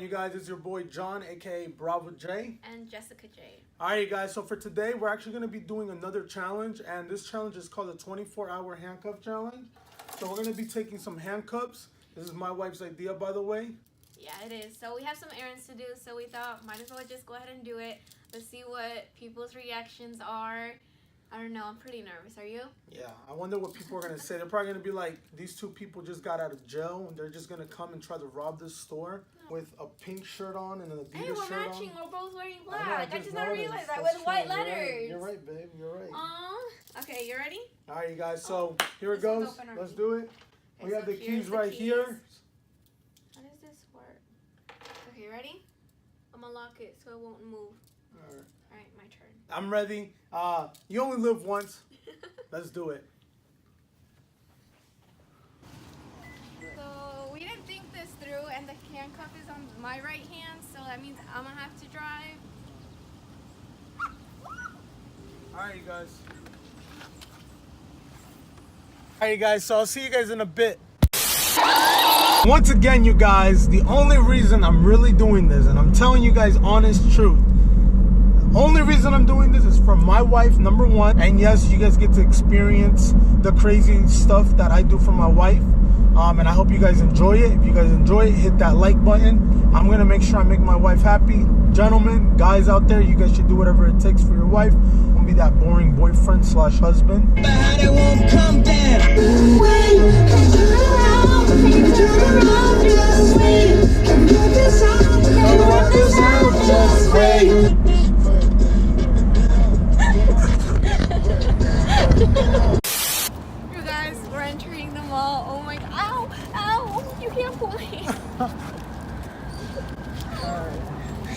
you guys? It's your boy John, aka Bravo J. And Jessica J. Alright, you guys, so for today, we're actually going to be doing another challenge, and this challenge is called the 24-hour handcuff challenge. So we're going to be taking some handcuffs. This is my wife's idea, by the way. Yeah, it is. So we have some errands to do, so we thought might as well just go ahead and do it. Let's see what people's reactions are. I don't know, I'm pretty nervous. Are you? Yeah, I wonder what people are going to say. They're probably going to be like, these two people just got out of jail, and they're just going to come and try to rob this store with a pink shirt on and an Adidas shirt on. Hey, we're matching. We're both wearing black. I just not not realized that That's with true. white letters. You're right, babe. You're right. Okay, you ready? All right, you guys. So here it goes. Let's do it. Okay, We have so the keys the right keys. here. How does this work? Okay, ready? I'm gonna lock it so it won't move. All right. All right, my turn. I'm ready. You only live once. Let's do it. So we didn't think this through, and the handcuff is on my right hand, so that means I'm gonna have to drive. Alright, you guys. Alright, you guys, so I'll see you guys in a bit. Once again, you guys, the only reason I'm really doing this, and I'm telling you guys honest truth, the only reason I'm doing this is for my wife, number one. And yes, you guys get to experience the crazy stuff that I do for my wife. And I hope you guys enjoy it. If you guys enjoy it, hit that like button. I'm going to make sure I make my wife happy. Gentlemen, guys out there, you guys should do whatever it takes for your wife. Don't be that boring boyfriend / husband. But it won't come down. Just wait. You guys, we're entering the mall. Oh my god. Ow! Ow! You can't pull me.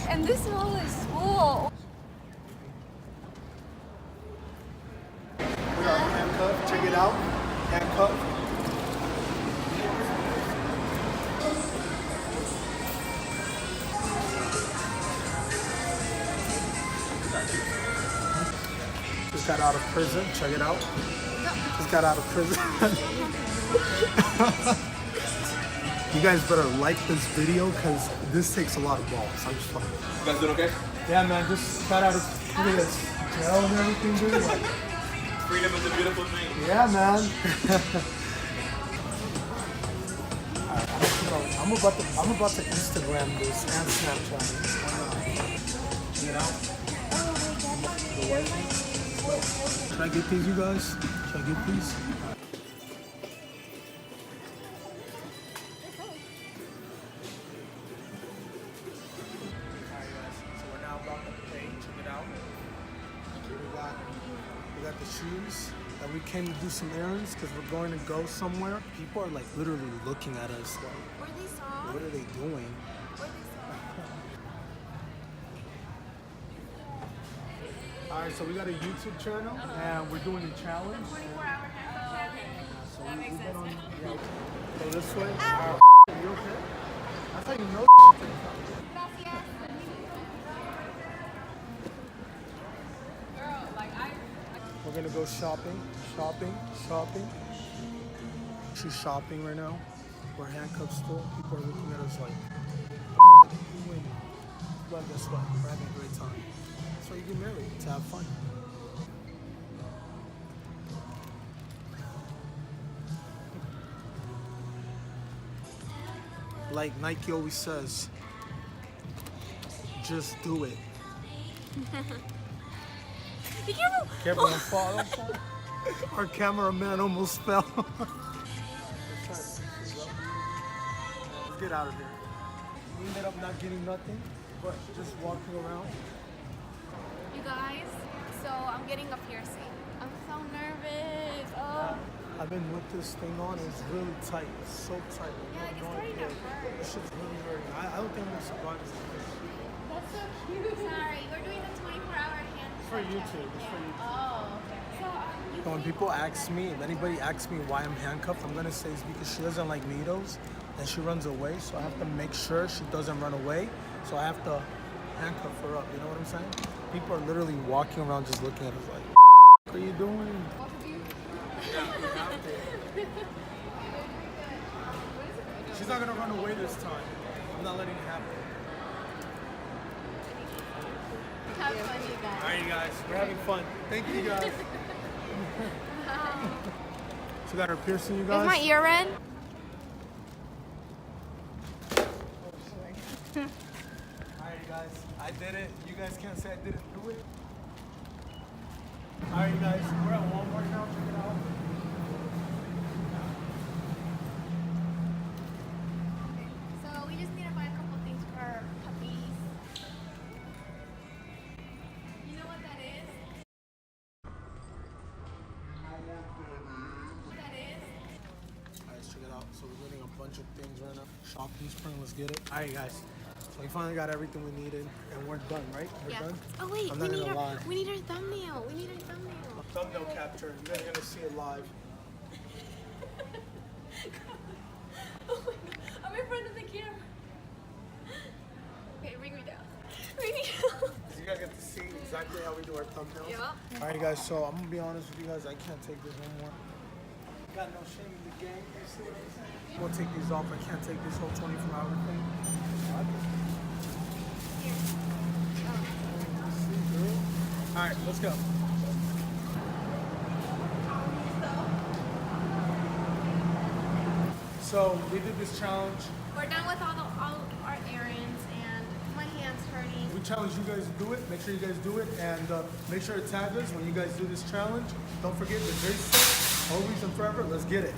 And this mall is full. We are handcuffed. Check it out. Handcuffed. Just got out of prison. Check it out. Just got out of prison. You guys better like this video because this takes a lot of balls. I'm just fucking. You guys doing okay? Yeah, man. Just got out of look at this jail and everything, dude. Like, Freedom is a beautiful thing. yeah, man. Alright, I'm about to Instagram this and Snapchat. You know? Should I get these, you guys? Should I get these? Alright, guys. So we're now about to pay. Check it out. We got the shoes. And we came to do some errands because we're going to go somewhere. People are like literally looking at us like, Were these songs? what are they doing? Were these songs? Alright, so we got a YouTube channel and we're doing a challenge. 24-hour handcuff challenge. So That makes sense. Go this way. Ow. You okay? That's how you know. Gracias. Girl, like We're gonna go shopping. She's shopping right now. We're handcuffed still. People are looking at us like, what are you doing? But guess what? We're having a great time. That's why you get married, to have fun. Like Nike always says, just do it. be careful. Careful, don't fall. Our cameraman almost fell. Let's get out of here. We ended up not getting nothing, but just walking around. You guys, so I'm getting a piercing. I'm so nervous. Oh. I've been with this thing on. It's really tight. It's so tight. Yeah, like it's starting to hurt. This shit's really hurting. I don't think I'm gonna survive this. That's so cute. Sorry, we're doing the 24-hour hand. It's for YouTube. It's for YouTube. Oh, okay. So, So when people ask me, if anybody asks me why I'm handcuffed, I'm gonna say it's because she doesn't like needles and she runs away. So I have to make sure she doesn't run away. So I have to handcuff her up. You know what I'm saying? People are literally walking around just looking at us like, what are you doing? She's not gonna run away this time. I'm not letting it happen. Have fun, you guys. All right, you guys. We're having fun. Thank you, guys. She got her piercing, you guys. Is my ear red? Alright, guys, I did it. You guys can't say I didn't do it. Alright, guys, we're at Walmart now. Check it out. So we just need to buy a couple things for our puppies. You know what that is? What that is? Alright, let's check it out. So we're getting a bunch of things right now. Shopping Spring, let's get it. Alright, guys. So we finally got everything we needed, and we're done, right? We're done? Oh wait, I'm we not need gonna lie. our thumbnail. We need our thumbnail. Thumbnail capture. You guys are gonna see it live. Oh my god, I'm in front of the camera. Okay, bring me down. Bring me down. So you guys get to see exactly how we do our thumbnails. Yeah. Alright, guys. So I'm gonna be honest with you guys. I can't take this no more. Got no shame in the game. You see what I'm saying? I'm gonna take these off. I can't take this whole 24-hour thing. Alright, let's go. So we did this challenge. We're done with all our errands and my hand's hurting. We challenge you guys to do it. Make sure you guys do it, and make sure to tag us when you guys do this challenge. Don't forget the J6, always and forever. Let's get it.